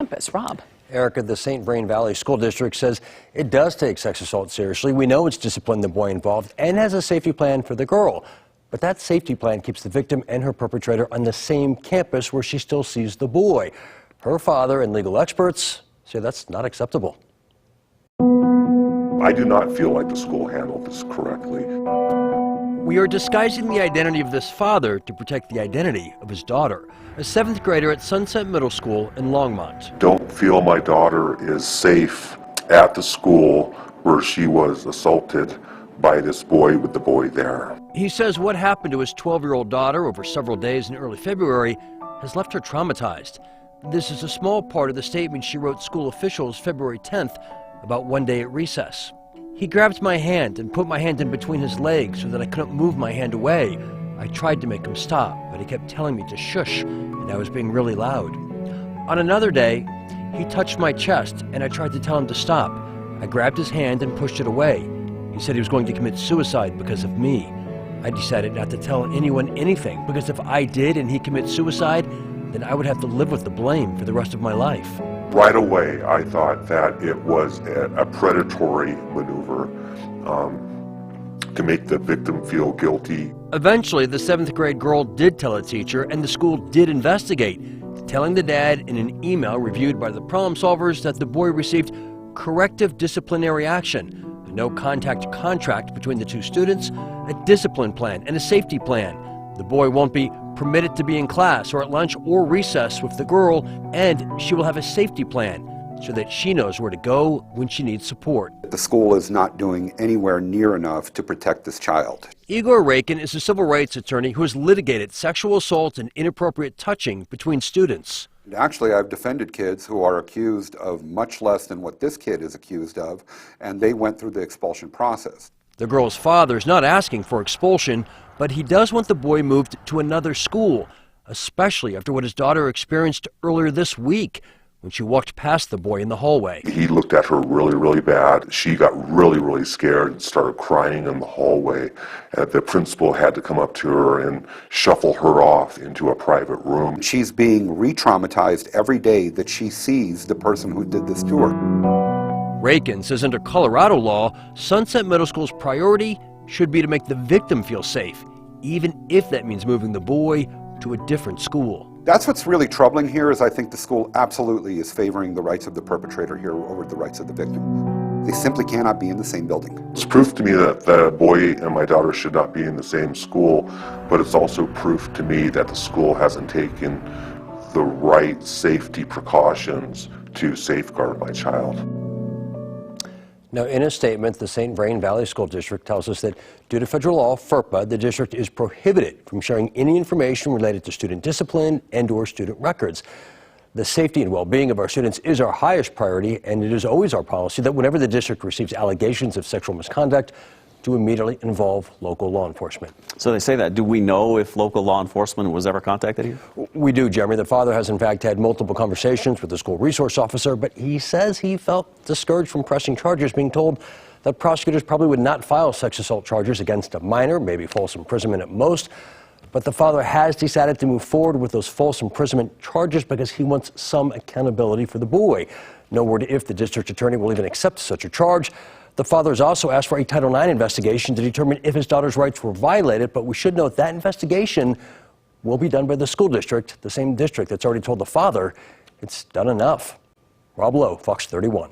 campus. Rob. Erica, the Vrain Valley School District says it does take sex assault seriously. We know it's disciplined the boy involved and has a safety plan for the girl. But that safety plan keeps the victim and her perpetrator on the same campus where she still sees the boy. Her father and legal experts say that's not acceptable. I do not feel like the school handled this correctly. We are disguising the identity of this father to protect the identity of his daughter, a 7th grader at Sunset Middle School in Longmont. Don't feel my daughter is safe at the school where she was assaulted by this boy with the boy there. He says what happened to his 12-year-old daughter over several days in early February has left her traumatized. This is a small part of the statement she wrote school officials February 10th about one day at recess. He grabbed my hand and put my hand in between his legs so that I couldn't move my hand away. I tried to make him stop, but he kept telling me to shush, and I was being really loud. On another day, he touched my chest, and I tried to tell him to stop. I grabbed his hand and pushed it away. He said he was going to commit suicide because of me. I decided not to tell anyone anything, because if I did and he commits suicide, then I would have to live with the blame for the rest of my life. Right away, I thought that it was a predatory maneuver to make the victim feel guilty. Eventually, the 7th grade girl did tell a teacher, and the school did investigate, telling the dad in an email reviewed by the problem solvers that the boy received corrective disciplinary action, a no-contact contract between the two students, a discipline plan, and a safety plan. The boy won't be permitted to be in class or at lunch or recess with the girl, and she will have a safety plan so that she knows where to go when she needs support. The school is not doing anywhere near enough to protect this child. Igor Rakin is a civil rights attorney who has litigated sexual assault and inappropriate touching between students. Actually, I've defended kids who are accused of much less than what this kid is accused of, and they went through the expulsion process. The girl's father is not asking for expulsion, but he does want the boy moved to another school, especially after what his daughter experienced earlier this week when she walked past the boy in the hallway. He looked at her really, really bad. She got really, really scared and started crying in the hallway. The principal had to come up to her and shuffle her off into a private room. She's being re-traumatized every day that she sees the person who did this to her. Rakin says under Colorado law, Sunset Middle School's priority should be to make the victim feel safe, even if that means moving the boy to a different school. That's what's really troubling here, is I think the school absolutely is favoring the rights of the perpetrator here over the rights of the victim. They simply cannot be in the same building. It's proof to me that the boy and my daughter should not be in the same school, but it's also proof to me that the school hasn't taken the right safety precautions to safeguard my child. Now, in a statement, the Vrain Valley School District tells us that due to federal law, FERPA, the district is prohibited from sharing any information related to student discipline and/or student records. The safety and well-being of our students is our highest priority, and it is always our policy that whenever the district receives allegations of sexual misconduct, to immediately involve local law enforcement. So they say that. Do we know if local law enforcement was ever contacted here? We do, Jeremy. The father has in fact had multiple conversations with the school resource officer, but he says he felt discouraged from pressing charges, being told that prosecutors probably would not file sex assault charges against a minor, maybe false imprisonment at most. But the father has decided to move forward with those false imprisonment charges because he wants some accountability for the boy. No word if the district attorney will even accept such a charge. The father has also asked for a Title IX investigation to determine if his daughter's rights were violated, but we should note that investigation will be done by the school district, the same district that's already told the father it's done enough. Rob Lowe, Fox 31.